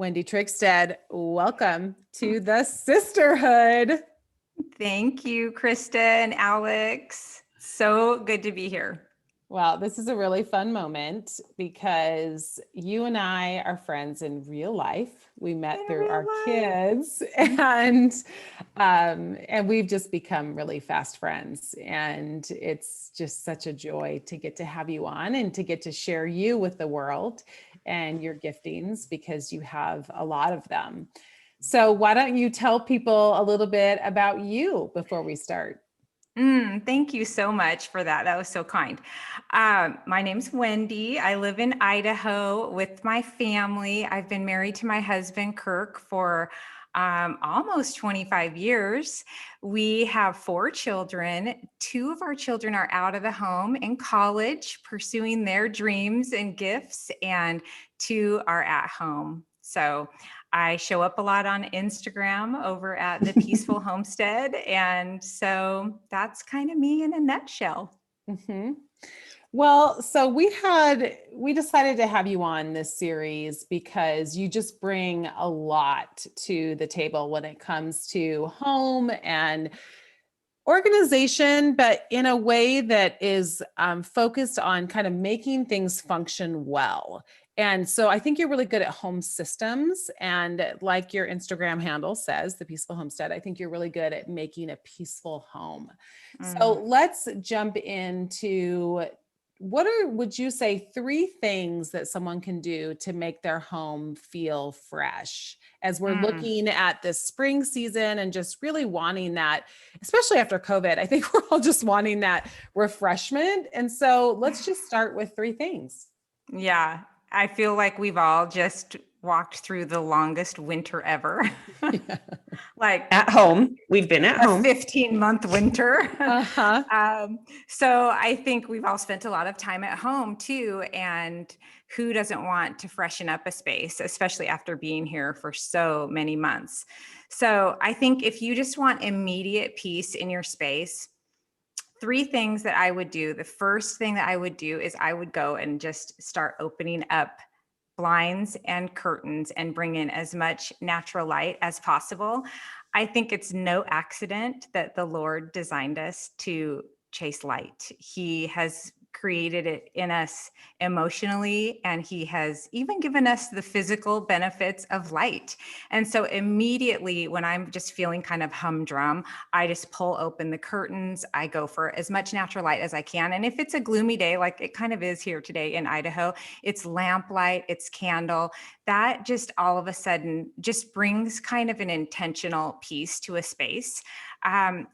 Wendy Trigsted, welcome to the sisterhood. Thank you, Krista and Alex. So good to be here. Well, this is a really fun moment because you and I are friends in real life. We met through our kids, and we've just become really fast friends. And it's just such a joy to get to have you on and to get to share you with the world and your giftings, because you have a lot of them. So why don't you tell people a little bit about you before we start? Thank you so much for that. That was so kind. My name's Wendy. I live in Idaho with my family. I've been married to my husband, Kirk, for almost 25 years. We have 4 children. 2 of our children are out of the home in college, pursuing their dreams and gifts, and 2 are at home. So I show up a lot on Instagram over at the Peaceful Homestead. And so that's kind of me in a nutshell. Mm-hmm. Well, so we decided to have you on this series because you just bring a lot to the table when it comes to home and organization, but in a way that is focused on kind of making things function well. And so I think you're really good at home systems. And like your Instagram handle says, the Peaceful Homestead, I think you're really good at making a peaceful home. So let's jump into would you say 3 things that someone can do to make their home feel fresh as we're looking at this spring season and just really wanting that, especially after COVID? I think we're all just wanting that refreshment. And so let's just start with 3 things. Yeah, I feel like we've all just walked through the longest winter ever. Yeah. Like at home. We've been at home. 15-month winter. So I think we've all spent a lot of time at home too. And who doesn't want to freshen up a space, especially after being here for so many months? So I think if you just want immediate peace in your space, 3 things that I would do. The first thing that I would do is I would go and just start opening up blinds and curtains and bring in as much natural light as possible. I think it's no accident that the Lord designed us to chase light. He has created it in us emotionally, and he has even given us the physical benefits of light. And so immediately when I'm just feeling kind of humdrum, I just pull open the curtains. I go for as much natural light as I can. And if it's a gloomy day, like it kind of is here today in Idaho, it's lamplight, it's candle. That just all of a sudden just brings kind of an intentional peace to a space.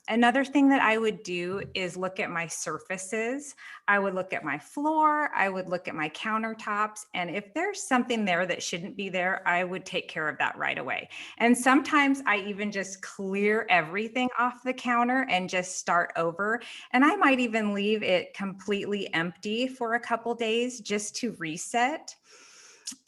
Another thing that I would do is look at my surfaces. I would look at my floor. I would look at my countertops. And if there's something there that shouldn't be there, I would take care of that right away. And sometimes I even just clear everything off the counter and just start over. And I might even leave it completely empty for a couple days just to reset.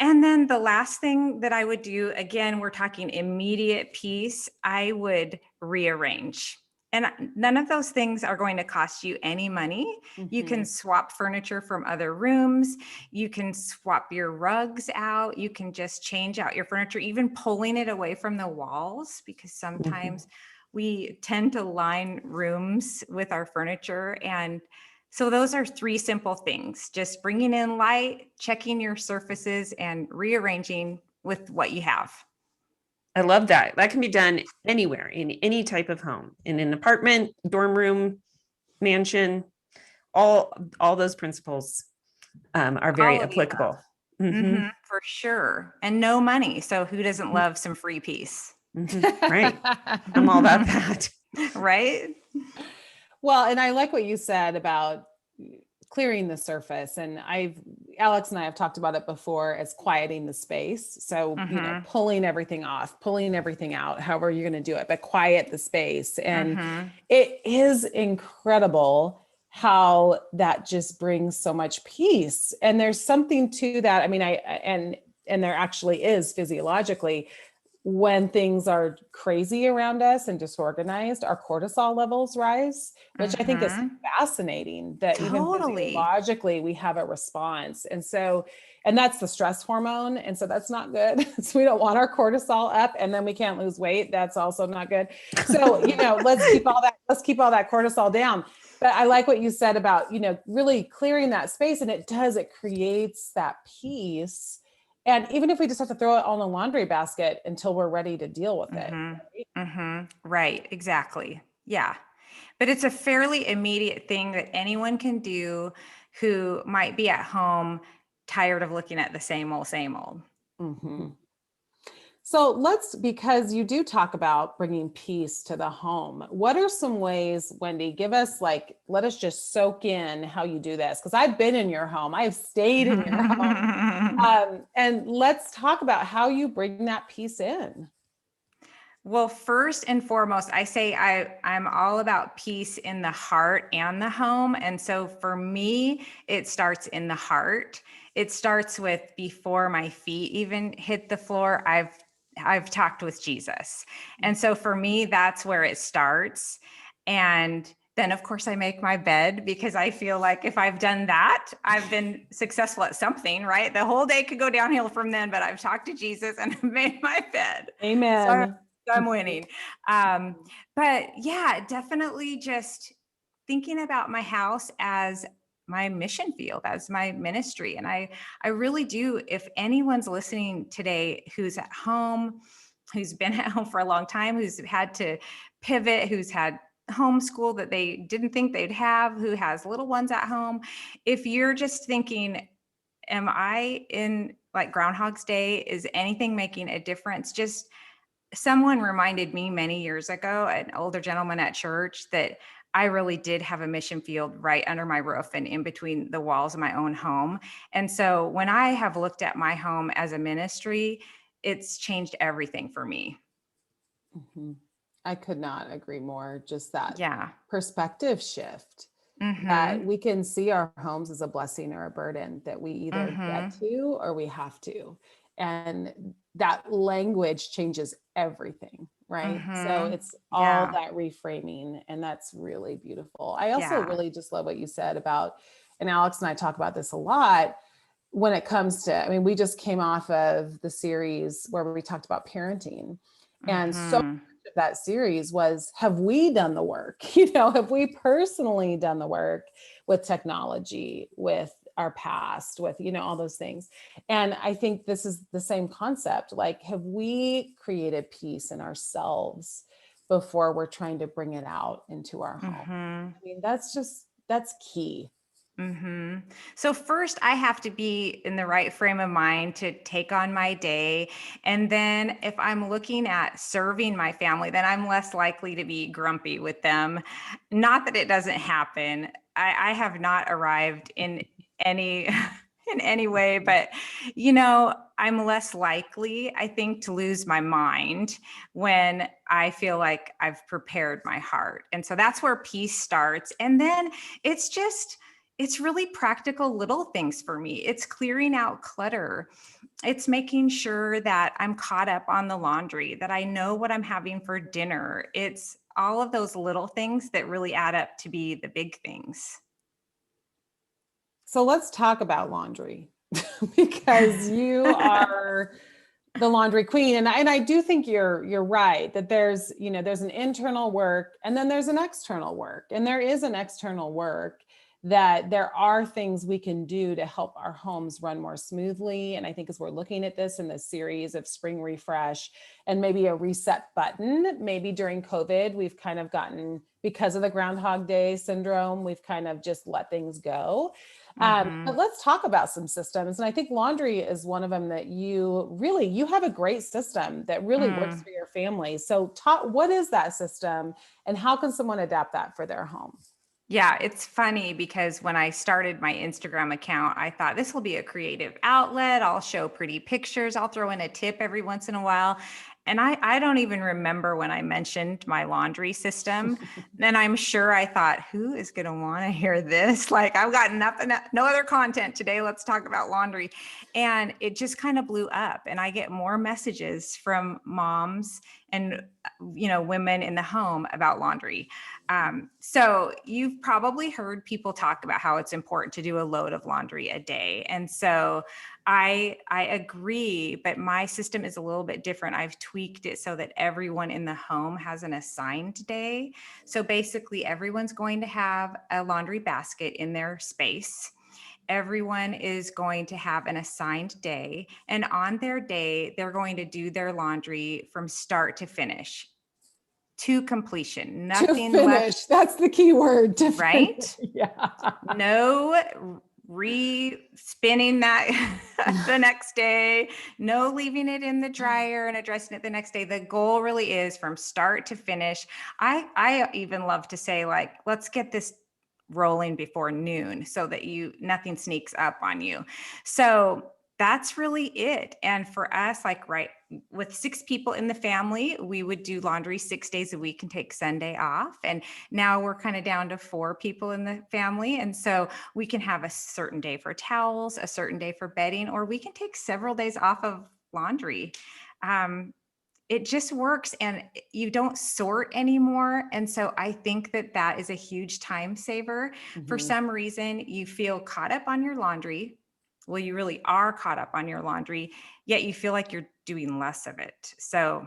And then the last thing that I would do, again, we're talking immediate peace, I would rearrange. And none of those things are going to cost you any money. You can swap furniture from other rooms. You can swap your rugs out. You can just change out your furniture, even pulling it away from the walls, because sometimes we tend to line rooms with our furniture. And so those are 3 simple things: just bringing in light, checking your surfaces, and rearranging with what you have. I love that. That can be done anywhere, in any type of home, in an apartment, dorm room, mansion. All those principles are very applicable. For sure. And no money. So who doesn't love some free peace? Right. I'm all about that. Right? Well, and I like what you said about clearing the surface. And Alex and I have talked about it before as quieting the space. So, pulling everything off, pulling everything out, however you're going to do it, but quiet the space. And it is incredible how that just brings so much peace. And there's something to that. I mean, and there actually is physiologically, when things are crazy around us and disorganized, our cortisol levels rise, which I think is fascinating that even physiologically we have a response. And And that's the stress hormone. And so that's not good. So we don't want our cortisol up, and then we can't lose weight. That's also not good. So, let's keep all that cortisol down. But I like what you said about, really clearing that space, and it creates that peace. And even if we just have to throw it all in the laundry basket until we're ready to deal with it. Right. Exactly. Yeah. But it's a fairly immediate thing that anyone can do who might be at home tired of looking at the same old, same old. Mm-hmm. So because you do talk about bringing peace to the home, what are some ways, Wendy, let us just soak in how you do this? Because I've been in your home, I've stayed in your home. And let's talk about how you bring that peace in. Well, first and foremost, I say I'm all about peace in the heart and the home. And so for me, it starts in the heart. It starts with, before my feet even hit the floor, I've talked with Jesus. And so for me, that's where it starts. And then of course I make my bed, because I feel like if I've done that, I've been successful at something, right? The whole day could go downhill from then, but I've talked to Jesus and I've made my bed. Amen. So I'm winning. But yeah, definitely just thinking about my house as my mission field, as my ministry. And I really do, if anyone's listening today who's at home, who's been at home for a long time, who's had to pivot, who's had homeschool that they didn't think they'd have, who has little ones at home, if you're just thinking, am I in like Groundhog's Day? Is anything making a difference? Just someone reminded me many years ago, an older gentleman at church, that I really did have a mission field right under my roof and in between the walls of my own home. And so when I have looked at my home as a ministry, it's changed everything for me. Mm-hmm. I could not agree more. Just that Yeah. perspective shift, that we can see our homes as a blessing or a burden that we either get to or we have to. And that language changes everything, right? So it's all that reframing, and that's really beautiful. I also really just love what you said about, and Alex and I talk about this a lot when it comes to, we just came off of the series where we talked about parenting, and so much of that series was, have we done the work? Have we personally done the work with technology, with our past, with, all those things? And I think this is the same concept. Like, have we created peace in ourselves before we're trying to bring it out into our home? That's key. So first I have to be in the right frame of mind to take on my day. And then if I'm looking at serving my family, then I'm less likely to be grumpy with them. Not that it doesn't happen. I have not arrived in any in any way, but I'm less likely, I think, to lose my mind when I feel like I've prepared my heart. And so that's where peace starts. And then it's really practical little things for me. It's clearing out clutter. It's making sure that I'm caught up on the laundry, that I know what I'm having for dinner. It's all of those little things that really add up to be the big things. So let's talk about laundry because you are the laundry queen. And I do think you're right that there's an internal work and then there's an external work, and there is an external work that there are things we can do to help our homes run more smoothly. And I think as we're looking at this in this series of spring refresh and maybe a reset button, maybe during COVID, we've kind of gotten, because of the Groundhog Day syndrome, we've kind of just let things go. But let's talk about some systems. And I think laundry is one of them that you have a great system that really works for your family. So what is that system and how can someone adapt that for their home? Yeah, it's funny because when I started my Instagram account, I thought this will be a creative outlet. I'll show pretty pictures. I'll throw in a tip every once in a while. And I don't even remember when I mentioned my laundry system. And I'm sure I thought, who is going to want to hear this? Like, I've got no other content today. Let's talk about laundry. And it just kind of blew up. And I get more messages from moms and, women in the home about laundry. So you've probably heard people talk about how it's important to do a load of laundry a day. And so I agree, but my system is a little bit different. I've tweaked it so that everyone in the home has an assigned day. So basically everyone's going to have a laundry basket in their space. Everyone is going to have an assigned day, and on their day, they're going to do their laundry from start to finish, to completion. Nothing to left. finish. That's the key word. To Right? finish. Yeah. No re-spinning that the next day, no leaving it in the dryer and addressing it the next day. The goal really is from start to finish. I even love to say, like, let's get this rolling before noon so that nothing sneaks up on you. So that's really it. And for us, like, right, with 6 people in the family, we would do laundry 6 days a week and take Sunday off. And now we're kind of down to 4 people in the family. And so we can have a certain day for towels, a certain day for bedding, or we can take several days off of laundry. It just works, and you don't sort anymore. And so I think that that is a huge time saver. For some reason, you feel caught up on your laundry. Well, you really are caught up on your laundry, yet you feel like you're doing less of it. So,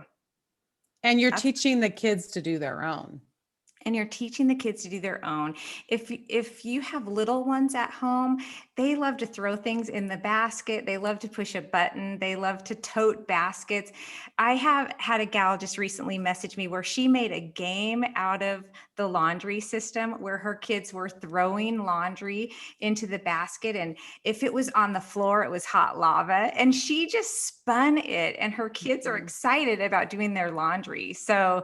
And you're teaching the kids to do their own. and you're teaching the kids to do their own. If you have little ones at home, they love to throw things in the basket. They love to push a button. They love to tote baskets. I have had a gal just recently message me where she made a game out of the laundry system where her kids were throwing laundry into the basket. And if it was on the floor, it was hot lava. And she just spun it, and her kids are excited about doing their laundry. So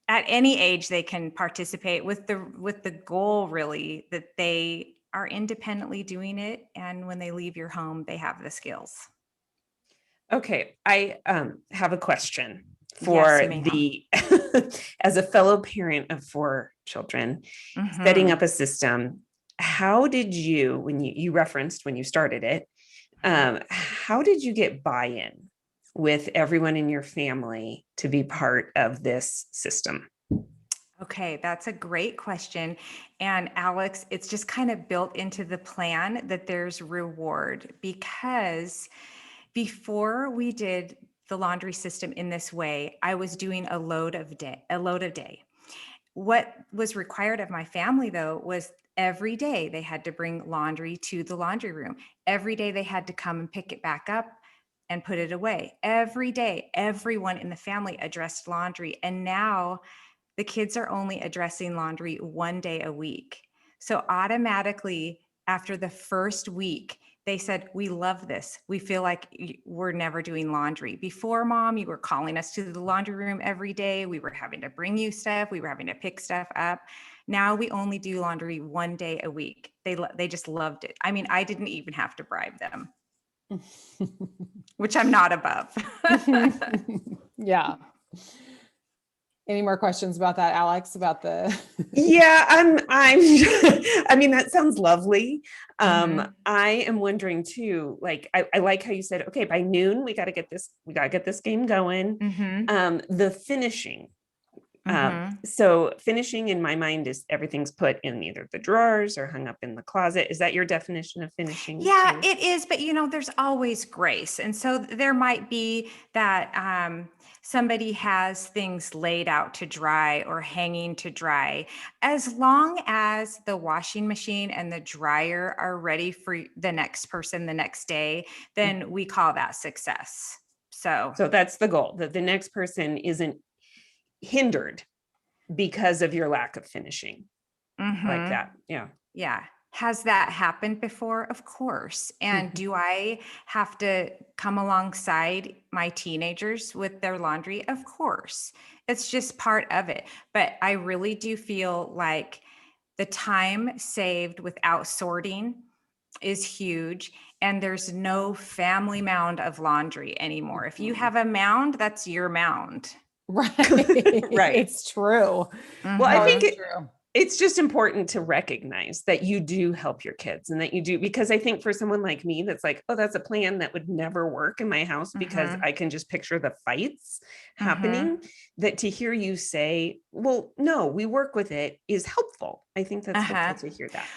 at any age they can participate with the goal really that they are independently doing it, and when they leave your home they have the skills. Okay, I have a question for as a fellow parent of 4 children, setting up a system. How did you, when you referenced when you started it, how did you get buy-in with everyone in your family to be part of this system? Okay, that's a great question. And Alex, it's just kind of built into the plan that there's reward, because before we did the laundry system in this way, I was doing a load a day. What was required of my family though was every day they had to bring laundry to the laundry room. Every day they had to come and pick it back up and put it away. Every day, everyone in the family addressed laundry. And now the kids are only addressing laundry 1 day a week. So automatically after the first week, they said, we love this. We feel like we're never doing laundry. Before, Mom, you were calling us to the laundry room every day. We were having to bring you stuff. We were having to pick stuff up. Now we only do laundry 1 day a week. They just loved it. I mean, I didn't even have to bribe them, which I'm not above. Yeah. Any more questions about that, Alex, about the? Yeah, I'm I mean, that sounds lovely. I am wondering too, like, I like how you said, okay, by noon, we got to get this game going. The finishing. So finishing in my mind is everything's put in either the drawers or hung up in the closet. Is that your definition of finishing? Yeah, it is. But there's always grace. And so there might be that somebody has things laid out to dry or hanging to dry. As long as the washing machine and the dryer are ready for the next person the next day, then we call that success. So that's the goal, that the next person isn't hindered because of your lack of finishing. Like that. Yeah. Yeah. Has that happened before? Of course. And do I have to come alongside my teenagers with their laundry? Of course. It's just part of it. But I really do feel like the time saved without sorting is huge. And there's no family mound of laundry anymore. If you have a mound, that's your mound. Right. Right. It's true. Well, I think it's just important to recognize that you do help your kids and that you do, because I think for someone like me, that's like, oh, that's a plan that would never work in my house because I can just picture the fights happening, that to hear you say, well, no, we work with it is helpful. I think that's helpful to hear that.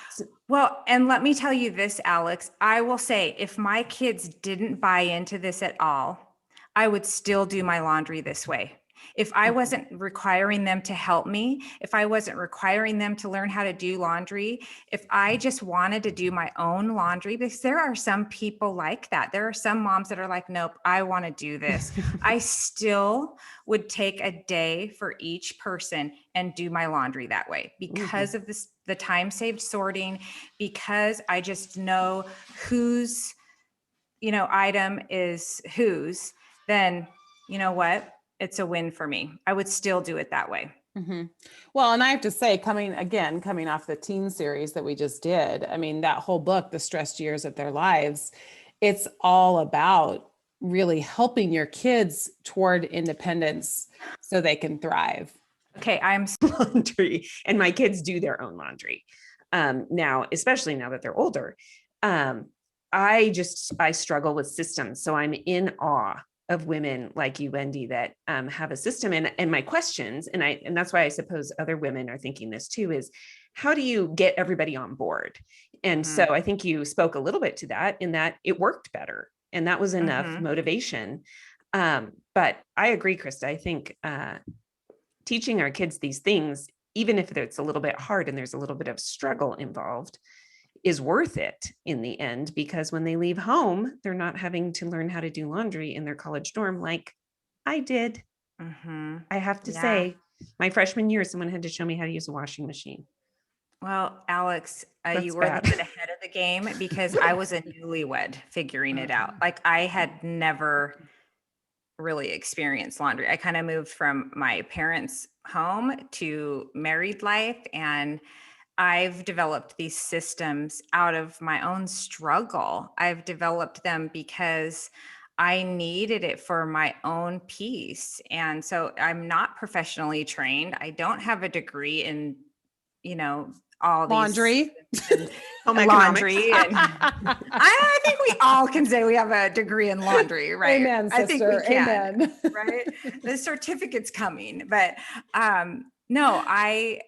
Well, and let me tell you this, Alex, I will say if my kids didn't buy into this at all, I would still do my laundry this way. If I wasn't requiring them to help me, if I wasn't requiring them to learn how to do laundry, if I just wanted to do my own laundry, because there are some people like that. There are some moms that are like, nope, I want to do this. I still would take a day for each person and do my laundry that way because of this, the time saved sorting, because I just know whose, item is whose, then you know what? It's a win for me. I would still do it that way. Well, and I have to say, coming off the teen series that we just did, I mean, that whole book, The Stressed Years of Their Lives, it's all about really helping your kids toward independence so they can thrive. Okay, I'm laundry, and my kids do their own laundry. Now, especially now that they're older. I struggle with systems. So I'm in awe of women like you, Wendy, that have a system. And my questions, and that's why I suppose other women are thinking this too, is how do you get everybody on board? And so I think you spoke a little bit to that, in that it worked better. And that was enough motivation. But I agree, Krista. I think teaching our kids these things, even if it's a little bit hard and there's a little bit of struggle involved, is worth it in the end, because when they leave home, they're not having to learn how to do laundry in their college dorm like I did. I have to say, my freshman year, someone had to show me how to use a washing machine. Well, Alex, you were a little bit ahead of the game, because I was a newlywed figuring it out. Like, I had never really experienced laundry. I kind of moved from my parents' home to married life, and I've developed these systems out of my own struggle. I've developed them because I needed it for my own peace. And so I'm not professionally trained. I don't have a degree in, all laundry, and laundry. And I think we all can say we have a degree in laundry, right? Amen, sister. I think we can, Amen. right? The certificate's coming, but no, I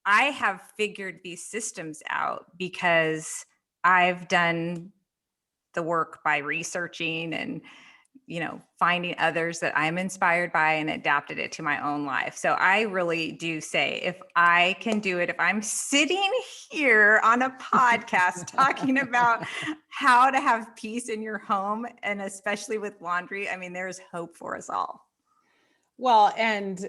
have figured these systems out because I've done the work by researching and, finding others that I'm inspired by and adapted it to my own life. So I really do say, if I can do it, if I'm sitting here on a podcast talking about how to have peace in your home, and especially with laundry, I mean, there's hope for us all. Well, and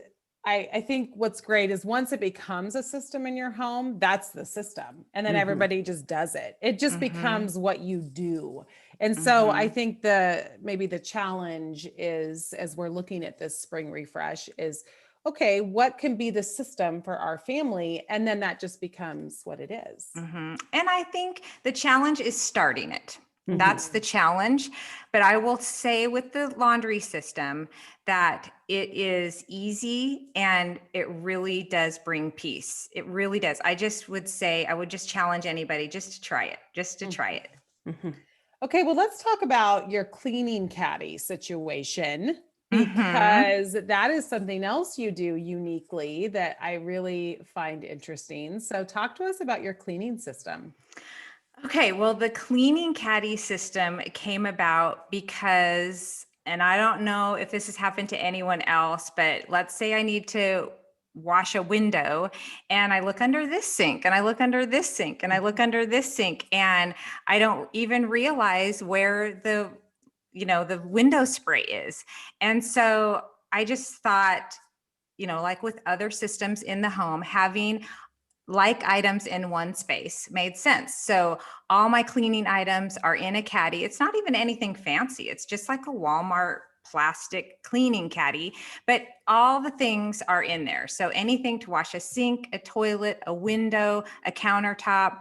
I think what's great is once it becomes a system in your home, that's the system. And then everybody just does it. It just becomes what you do. And so I think maybe the challenge is, as we're looking at this spring refresh, is, okay, what can be the system for our family? And then that just becomes what it is. And I think the challenge is starting it. That's the challenge. But I will say with the laundry system that it is easy and it really does bring peace. It really does. I would just challenge anybody just to try it, Okay, well, let's talk about your cleaning caddy situation, because that is something else you do uniquely that I really find interesting. So talk to us about your cleaning system. Okay, well, the cleaning caddy system came about because, and I don't know if this has happened to anyone else, but let's say I need to wash a window and I look under this sink and I look under this sink and I look under this sink, and I don't even realize where the window spray is. And so I just thought, like with other systems in the home, having like items in one space made sense. So all my cleaning items are in a caddy. It's not even anything fancy. It's just like a Walmart plastic cleaning caddy, but all the things are in there. So anything to wash a sink, a toilet, a window, a countertop,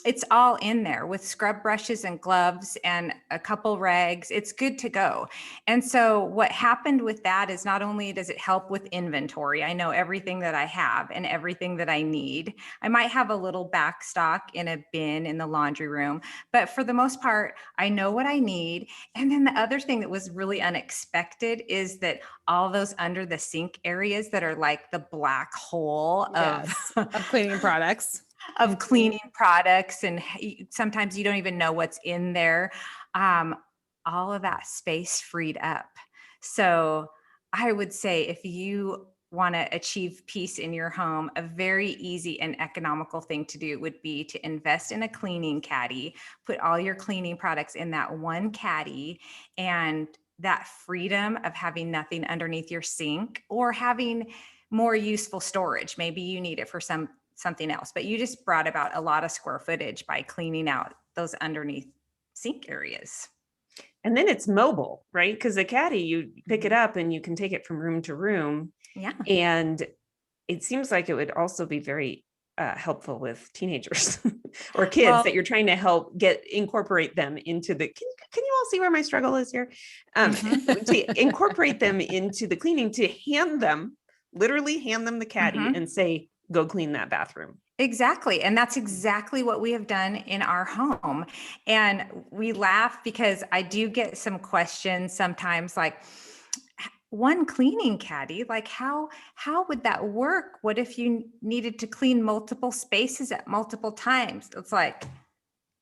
It's all in there with scrub brushes and gloves and a couple rags. It's good to go. And so what happened with that is not only does it help with inventory, I know everything that I have and everything that I need. I might have a little back stock in a bin in the laundry room, but for the most part, I know what I need. And then the other thing that was really unexpected is that all those under the sink areas that are like the black hole Yes, of cleaning products. of cleaning products, and sometimes you don't even know what's in there. All of that space freed up. So I would say if you want to achieve peace in your home, a very easy and economical thing to do would be to invest in a cleaning caddy, put all your cleaning products in that one caddy, and that freedom of having nothing underneath your sink or having more useful storage. Maybe you need it for something else, but you just brought about a lot of square footage by cleaning out those underneath sink areas. And then it's mobile, right? Because the caddy, you pick it up and you can take it from room to room. Yeah. And it seems like it would also be very helpful with teenagers or kids that you're trying to help incorporate them into the, can you all see where my struggle is here? To incorporate them into the cleaning, to literally hand them the caddy and say, go clean that bathroom. Exactly. And that's exactly what we have done in our home. And we laugh because I do get some questions sometimes like, one cleaning caddy, like how would that work? What if you needed to clean multiple spaces at multiple times? It's like,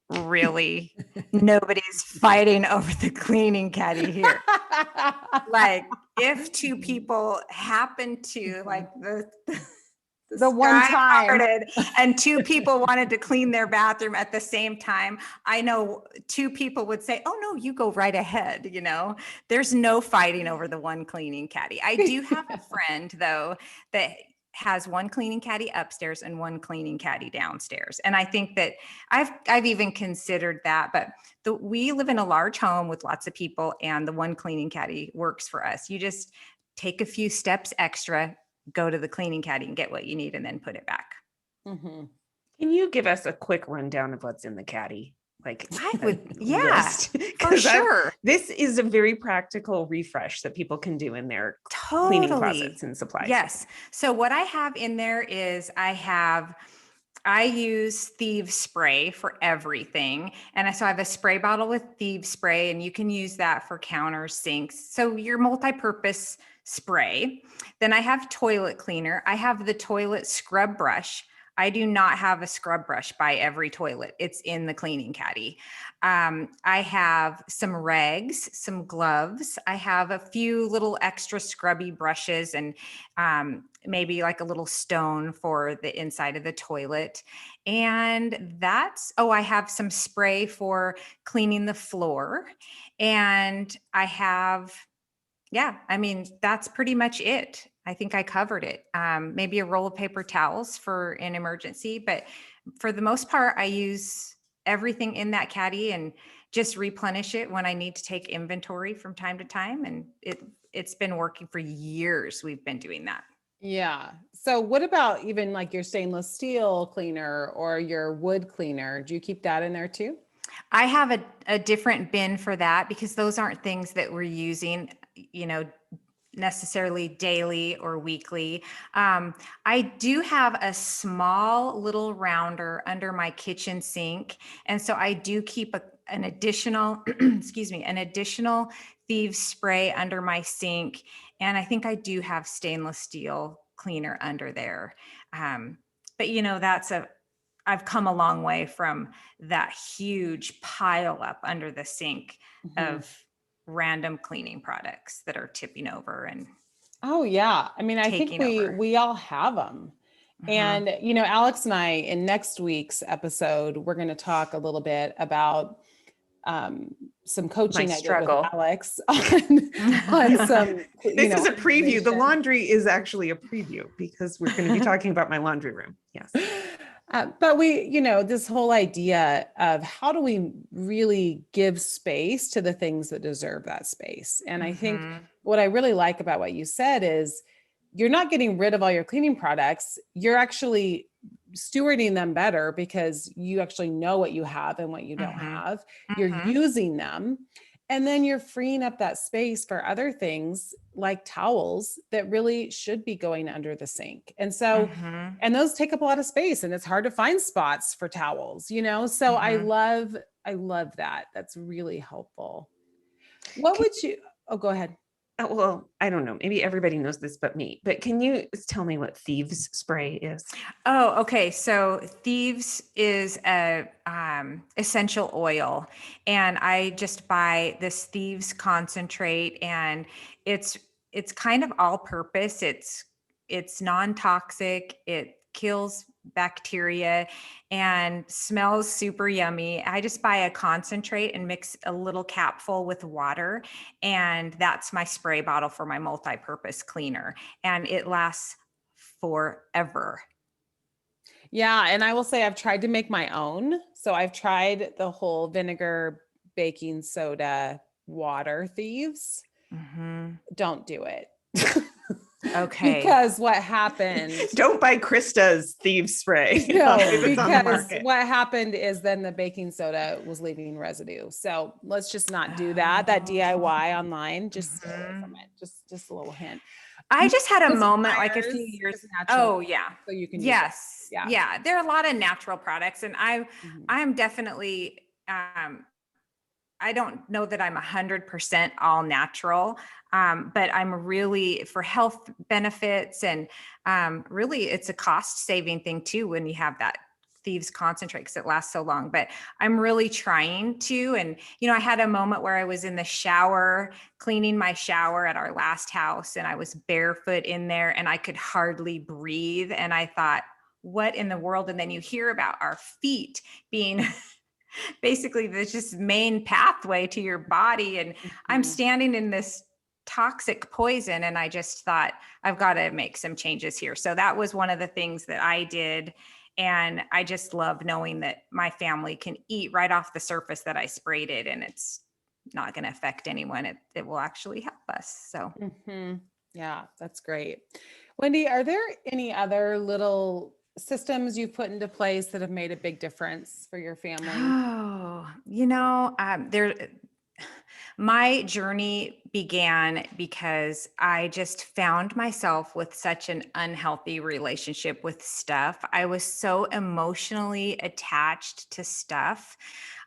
really? Nobody's fighting over the cleaning caddy here. Like if two people happen to like the one time and two people wanted to clean their bathroom at the same time, I know two people would say, oh no, you go right ahead. You know, there's no fighting over the one cleaning caddy. I do have a friend though that has one cleaning caddy upstairs and one cleaning caddy downstairs. And I think that I've even considered that, but we live in a large home with lots of people and the one cleaning caddy works for us. You just take a few steps extra, go to the cleaning caddy and get what you need and then put it back. Can you give us a quick rundown of what's in the caddy? Like I would, yeah, for sure. This is a very practical refresh that people can do in their cleaning closets and supplies. Yes. So what I have in there is I use Thieves spray for everything. And so I have a spray bottle with Thieves spray, and you can use that for counters, sinks. So your multi-purpose spray. Then I have toilet cleaner. I have the toilet scrub brush. I do not have a scrub brush by every toilet. It's in the cleaning caddy. I have some rags, some gloves. I have a few little extra scrubby brushes and maybe like a little stone for the inside of the toilet. And I have some spray for cleaning the floor. And I have, that's pretty much it. I think I covered it. Maybe a roll of paper towels for an emergency, but for the most part, I use everything in that caddy and just replenish it when I need to take inventory from time to time. And it's been working for years. We've been doing that. Yeah. So what about even like your stainless steel cleaner or your wood cleaner? Do you keep that in there too? I have a different bin for that because those aren't things that we're using, necessarily daily or weekly. I do have a small little rounder under my kitchen sink. And so I do keep an additional, an additional Thieves spray under my sink. And I think I do have stainless steel cleaner under there. But I've come a long way from that huge pile up under the sink of random cleaning products that are tipping over and oh yeah, I mean, I think we all have them. And Alex and I in next week's episode we're going to talk a little bit about some coaching I did with Alex on some this is a preview. The laundry is actually a preview because we're going to be talking about my laundry room. Yes. But this whole idea of how do we really give space to the things that deserve that space? And I think what I really like about what you said is you're not getting rid of all your cleaning products. You're actually stewarding them better because you actually know what you have and what you don't have. You're using them. And then you're freeing up that space for other things like towels that really should be going under the sink. And so, and those take up a lot of space and it's hard to find spots for towels, you know? So I love that. That's really helpful. What would you, oh, go ahead. Well, I don't know. Maybe everybody knows this but me. But can you tell me what Thieves spray is? Oh, okay. So Thieves is a essential oil, and I just buy this Thieves concentrate, and it's kind of all purpose. It's non-toxic. It kills bacteria and smells super yummy. I just buy a concentrate and mix a little capful with water, and that's my spray bottle for my multi-purpose cleaner, and it lasts forever. Yeah. And I will say I've tried to make my own. So I've tried the whole vinegar, baking soda, water Thieves. Don't do it. Okay. Because what happened? Don't buy Krista's Thieves spray. No, It's on the because market. what happened is then the baking soda was leaving residue. So let's just not do that. That DIY online, just stay away from it. Just a little hint. I just had a This moment like a few Myers years. is natural, Oh yeah. so you can use it. Yes. Yeah. Yeah. There are a lot of natural products, and I'm definitely I don't know that I'm 100% all natural, but I'm really for health benefits, and really it's a cost saving thing too when you have that Thieves concentrate because it lasts so long. But I'm really trying to, and I had a moment where I was in the shower cleaning my shower at our last house, and I was barefoot in there and I could hardly breathe, and I thought, what in the world? And then you hear about our feet being basically the just main pathway to your body, and I'm standing in this toxic poison, and I just thought, I've got to make some changes here. So that was one of the things that I did, and I just love knowing that my family can eat right off the surface that I sprayed it, and it's not going to affect anyone. It will actually help us. So Yeah, that's great. Wendy, are there any other little systems you've put into place that have made a big difference for your family? Oh, my journey began because I just found myself with such an unhealthy relationship with stuff. I was so emotionally attached to stuff.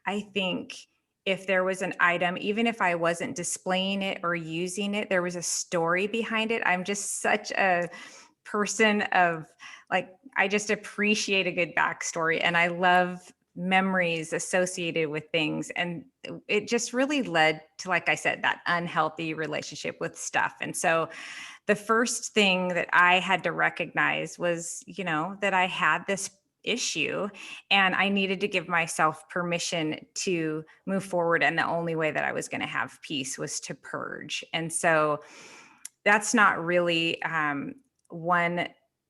I think if there was an item, even if I wasn't displaying it or using it, there was a story behind it. I'm just such a person of I just appreciate a good backstory, and I love memories associated with things. And it just really led to, like I said, that unhealthy relationship with stuff. And so the first thing that I had to recognize was, that I had this issue and I needed to give myself permission to move forward. And the only way that I was going to have peace was to purge. And so that's not really one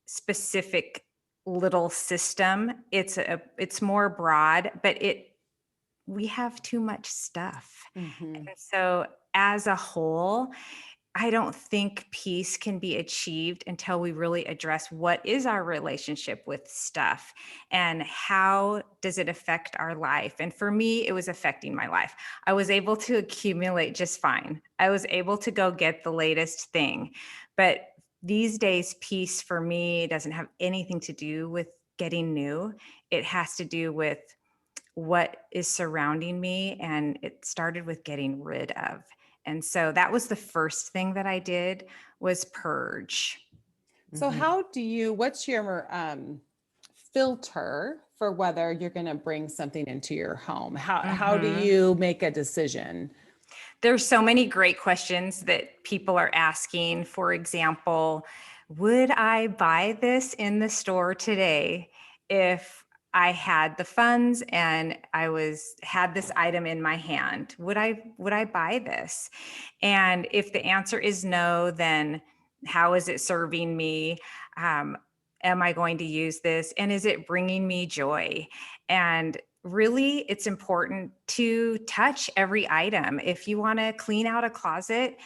specific little system. It's more broad, but we have too much stuff. And so as a whole, I don't think peace can be achieved until we really address what is our relationship with stuff and how does it affect our life. And for me, it was affecting my life. I was able to accumulate just fine. I was able to go get the latest thing. But these days, peace for me doesn't have anything to do with getting new. It has to do with what is surrounding me. And it started with getting rid of. And so that was the first thing that I did, was purge. So what's your filter for whether you're going to bring something into your home? How do you make a decision? There's so many great questions that people are asking. For example, would I buy this in the store today if I had the funds and I had this item in my hand? Would I buy this? And if the answer is no, then how is it serving me? Am I going to use this? And is it bringing me joy? And really, it's important to touch every item. If you want to clean out a closet,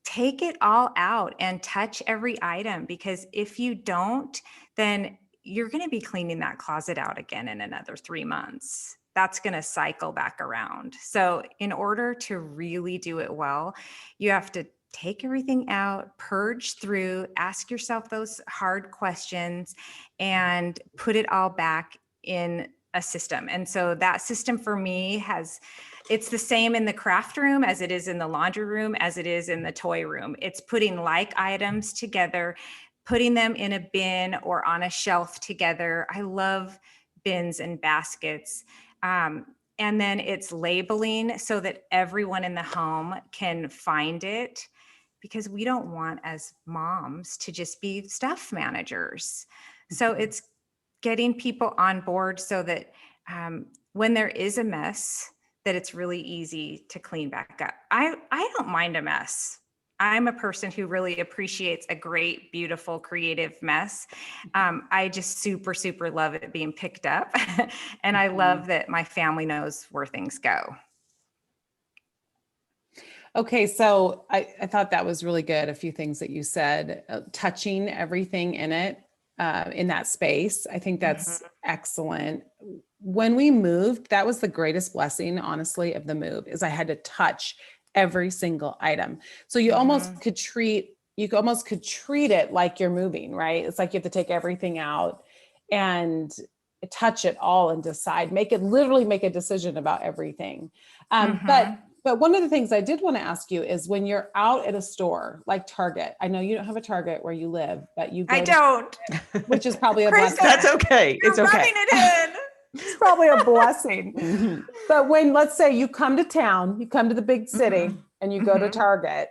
take it all out and touch every item, because if you don't, then you're going to be cleaning that closet out again in another 3 months. That's going to cycle back around. So in order to really do it well, you have to take everything out, purge through, ask yourself those hard questions, and put it all back in a system. And so that system for me it's the same in the craft room as it is in the laundry room, as it is in the toy room. It's putting like items together, putting them in a bin or on a shelf together. I love bins and baskets. And then it's labeling so that everyone in the home can find it, because we don't want as moms to just be stuff managers. So it's getting people on board so that when there is a mess, that it's really easy to clean back up. I don't mind a mess. I'm a person who really appreciates a great, beautiful, creative mess. I just super, super love it being picked up. And I love that my family knows where things go. Okay, so I thought that was really good. A few things that you said, touching everything in it, in that space. I think that's excellent. When we moved, that was the greatest blessing, honestly, of the move, is I had to touch every single item. So you almost could treat it like you're moving, right? It's like you have to take everything out and touch it all and decide, literally make a decision about everything. But one of the things I did want to ask you is, when you're out at a store like Target, I know you don't have a Target where you live, but you go I don't. which is probably a Krista, blessing. That's okay. You're It's okay. rubbing it in. It's probably a blessing. But when, let's say you come to town, you come to the big city and you go to Target,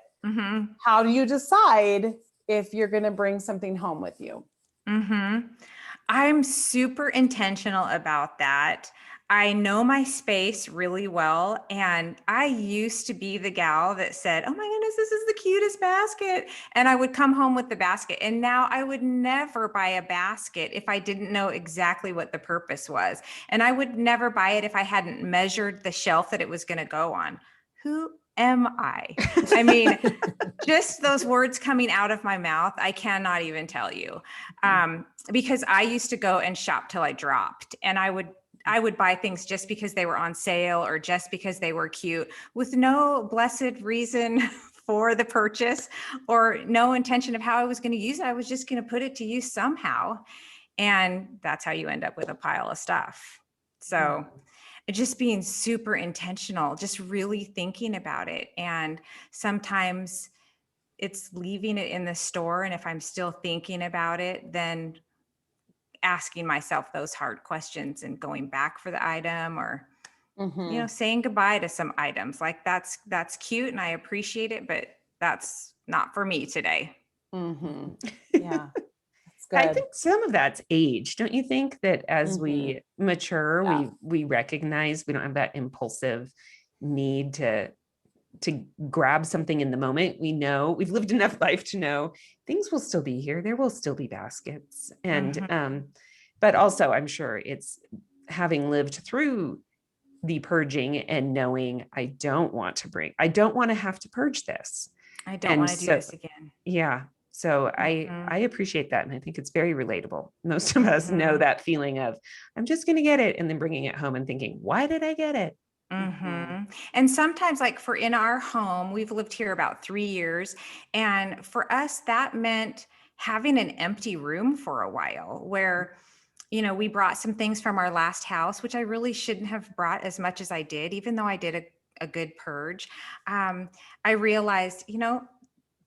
how do you decide if you're going to bring something home with you? I'm super intentional about that. I know my space really well. And I used to be the gal that said, oh my goodness, this is the cutest basket. And I would come home with the basket. And now I would never buy a basket if I didn't know exactly what the purpose was. And I would never buy it if I hadn't measured the shelf that it was going to go on. Who am I? I mean, just those words coming out of my mouth, I cannot even tell you. Because I used to go and shop till I dropped, and I would buy things just because they were on sale or just because they were cute, with no blessed reason for the purchase or no intention of how I was going to use it. I was just going to put it to use somehow. And that's how you end up with a pile of stuff. So just being super intentional, just really thinking about it. And sometimes it's leaving it in the store. And if I'm still thinking about it, then asking myself those hard questions and going back for the item, or, saying goodbye to some items. Like that's cute and I appreciate it, but that's not for me today. Yeah. Good. I think some of that's age. Don't you think that as we mature, we recognize we don't have that impulsive need to grab something in the moment? We know we've lived enough life to know things will still be here. There will still be baskets. And, but also I'm sure it's having lived through the purging and knowing I don't want to have to purge this. I don't want to do this again. Yeah. So I appreciate that. And I think it's very relatable. Most of us know that feeling of, I'm just going to get it, and then bringing it home and thinking, why did I get it? And sometimes, like in our home, we've lived here about 3 years. And for us, that meant having an empty room for a while, where, we brought some things from our last house, which I really shouldn't have brought as much as I did, even though I did a good purge. I realized,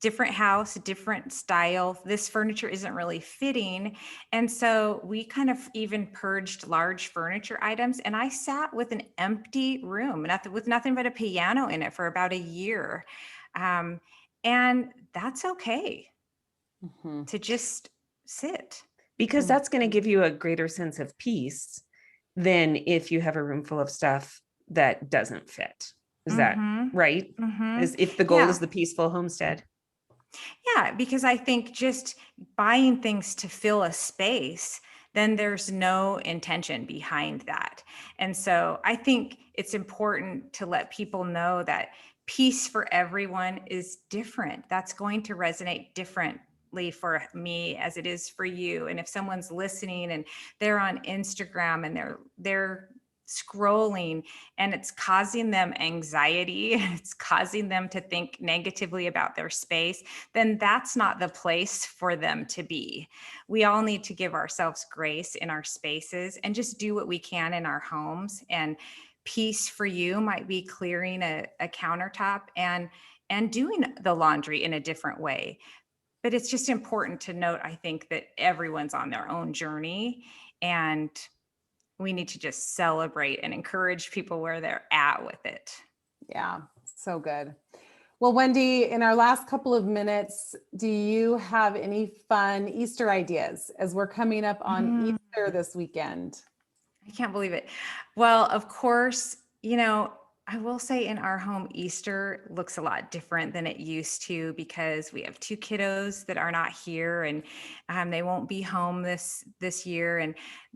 different house, different style. This furniture isn't really fitting. And so we kind of even purged large furniture items. And I sat with an empty room, with nothing but a piano in it for about a year. And that's okay to just sit. Because that's going to give you a greater sense of peace than if you have a room full of stuff that doesn't fit. Is that right? Is if the goal is the peaceful homestead? Yeah, because I think just buying things to fill a space, then there's no intention behind that. And so I think it's important to let people know that peace for everyone is different. That's going to resonate different for me as it is for you. And if someone's listening and they're on Instagram and they're scrolling and it's causing them anxiety, it's causing them to think negatively about their space, then that's not the place for them to be. We all need to give ourselves grace in our spaces and just do what we can in our homes. And peace for you might be clearing a countertop and doing the laundry in a different way. But it's just important to note, I think, that everyone's on their own journey, and we need to just celebrate and encourage people where they're at with it. Yeah, so good. Well, Wendy, in our last couple of minutes, do you have any fun Easter ideas as we're coming up on Easter this weekend? I can't believe it. Well, of course, I will say in our home, Easter looks a lot different than it used to because we have 2 kiddos that are not here, and they won't be home this year. And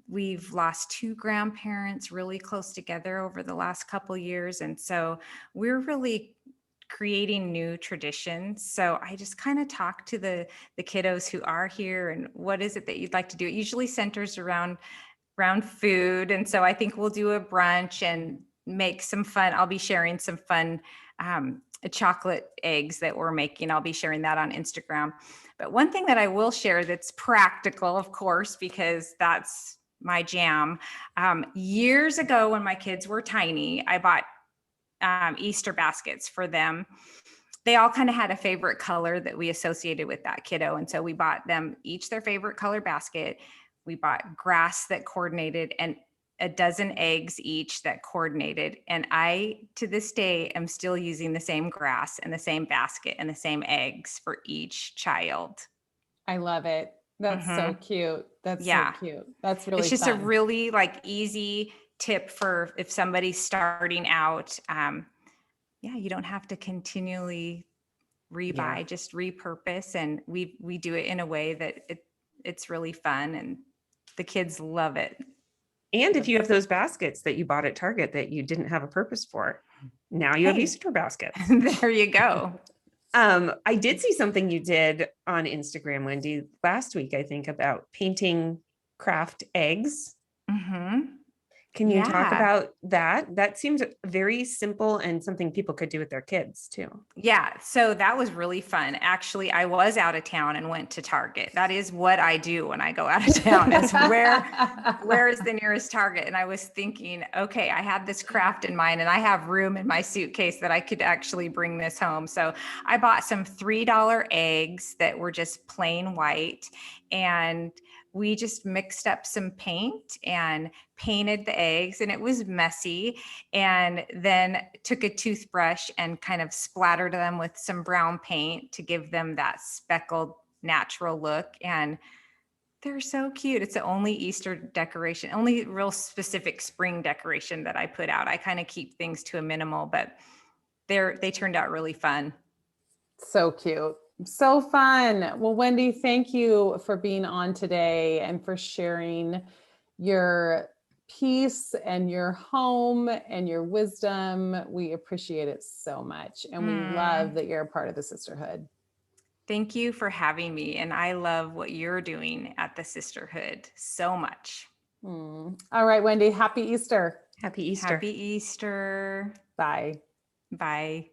we've lost 2 grandparents really close together over the last couple years. And so we're really creating new traditions. So I just kind of talk to the kiddos who are here and what is it that you'd like to do? It usually centers around food. And so I think we'll do a brunch and make some fun. I'll be sharing some fun chocolate eggs that we're making. I'll be sharing that on Instagram. But one thing that I will share that's practical, of course, because that's my jam. Years ago when my kids were tiny, I bought Easter baskets for them. They all kind of had a favorite color that we associated with that kiddo. And so we bought them each their favorite color basket. We bought grass that coordinated and a dozen eggs each that coordinated. And I, to this day, am still using the same grass and the same basket and the same eggs for each child. I love it. That's so cute. That's so cute. That's really It's just fun. a really easy tip for if somebody's starting out. You don't have to continually rebuy, just repurpose. And we do it in a way that it's really fun and the kids love it. And if you have those baskets that you bought at Target that you didn't have a purpose for, now you have Easter baskets. There you go. I did see something you did on Instagram, Wendy, last week, I think, about painting Kraft eggs. Can you talk about that? That seems very simple and something people could do with their kids too. Yeah. So that was really fun. Actually, I was out of town and went to Target. That is what I do when I go out of town is where is the nearest Target? And I was thinking, okay, I had this Kraft in mind and I have room in my suitcase that I could actually bring this home. So I bought some $3 eggs that were just plain white, and we just mixed up some paint and painted the eggs, and it was messy, and then took a toothbrush and kind of splattered them with some brown paint to give them that speckled natural look. And they're so cute. It's the only Easter decoration, only real specific spring decoration that I put out. I kind of keep things to a minimal, but they turned out really fun. So cute. So fun. Well, Wendy, thank you for being on today and for sharing your peace and your home and your wisdom. We appreciate it so much. And we love that you're a part of the sisterhood. Thank you for having me. And I love what you're doing at the sisterhood so much. All right, Wendy, happy Easter. Happy Easter. Happy Easter. Bye. Bye.